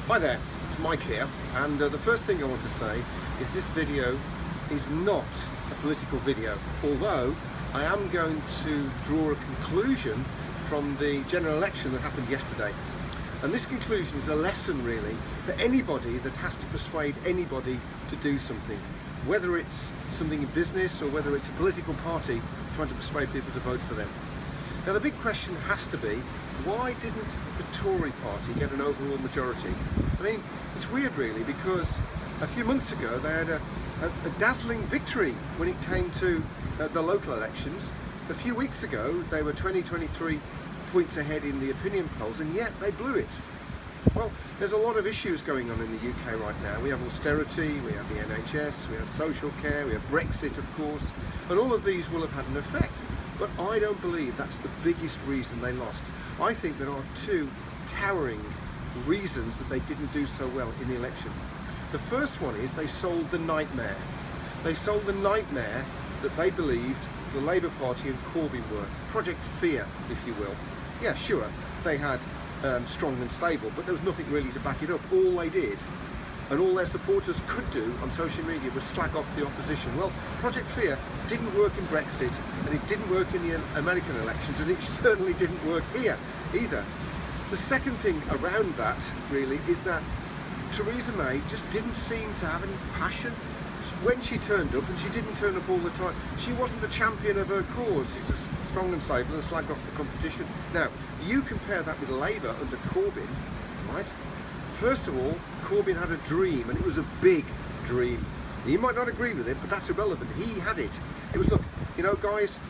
Hi there, it's Mike here, and the first thing I want to say is this video is not a political video, although I am going to draw a conclusion from the general election that happened yesterday. And this conclusion is a lesson really for anybody that has to persuade anybody to do something, whether it's something in business or whether it's a political party trying to persuade people to vote for them. Now the big question has to be, why didn't the Tory party get an overall majority? I mean, it's weird really, because a few months ago they had a dazzling victory when it came to the local elections. A few weeks ago they were 23 points ahead in the opinion polls, and yet they blew it. Well, there's a lot of issues going on in the UK right now. We have austerity, we have the NHS, we have social care, we have Brexit of course, and all of these will have had an effect. But I don't believe that's the biggest reason they lost. I think there are two towering reasons that they didn't do so well in the election. The first one is they sold the nightmare. They sold the nightmare that they believed the Labour Party and Corbyn were. Project Fear, if you will. Yeah, sure, they had strong and stable, but there was nothing really to back it up. All they did, and all their supporters could do on social media, was slag off the opposition. Well, Project Fear didn't work in Brexit, and it didn't work in the American elections, and it certainly didn't work here either. The second thing around that, really, is that Theresa May just didn't seem to have any passion. When she turned up, and she didn't turn up all the time, she wasn't the champion of her cause. She was strong and stable and slagged off the competition. Now, you compare that with Labour under Corbyn, right? First of all, Corbyn had a dream, and it was a big dream. You might not agree with it, but that's irrelevant. He had it. It was, look, you know, guys,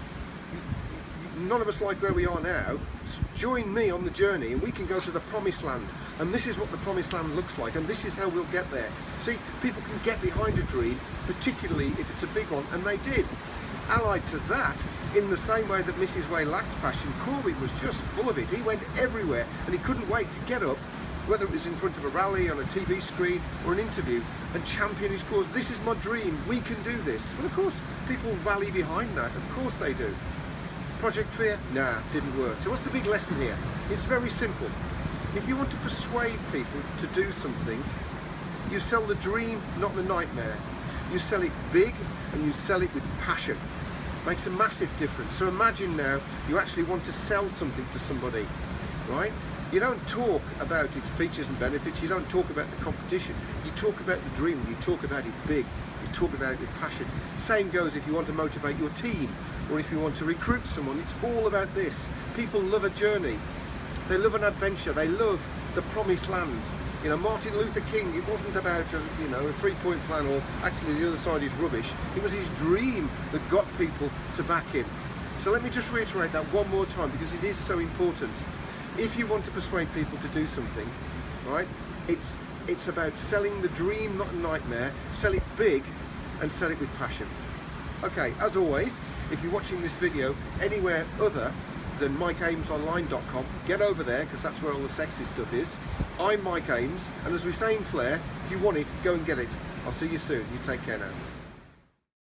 none of us like where we are now. So join me on the journey, and we can go to the promised land. And this is what the promised land looks like, and this is how we'll get there. See, people can get behind a dream, particularly if it's a big one, and they did. Allied to that, in the same way that Mrs. Way lacked passion, Corbyn was just full of it. He went everywhere, and he couldn't wait to get up, whether it was in front of a rally, on a TV screen, or an interview, and champion his cause. This is my dream, we can do this. Well, of course, people rally behind that, of course they do. Project Fear? Nah, didn't work. So what's the big lesson here? It's very simple. If you want to persuade people to do something, you sell the dream, not the nightmare. You sell it big, and you sell it with passion. Makes a massive difference. So imagine now you actually want to sell something to somebody, right? You don't talk about its features and benefits, you don't talk about the competition, you talk about the dream, you talk about it big, you talk about it with passion. Same goes if you want to motivate your team, or if you want to recruit someone. It's all about this. People love a journey, they love an adventure, they love the promised land. You know, Martin Luther King, it wasn't about a three-point plan, or actually the other side is rubbish. It was his dream that got people to back him. So let me just reiterate that one more time, because it is so important. If you want to persuade people to do something, right, it's about selling the dream, not a nightmare. Sell it big and sell it with passion. Okay, as always, if you're watching this video anywhere other than mikeamesonline.com, get over there, because that's where all the sexy stuff is. I'm Mike Ames, and as we say in Flair, if you want it, go and get it. I'll see you soon. You take care now.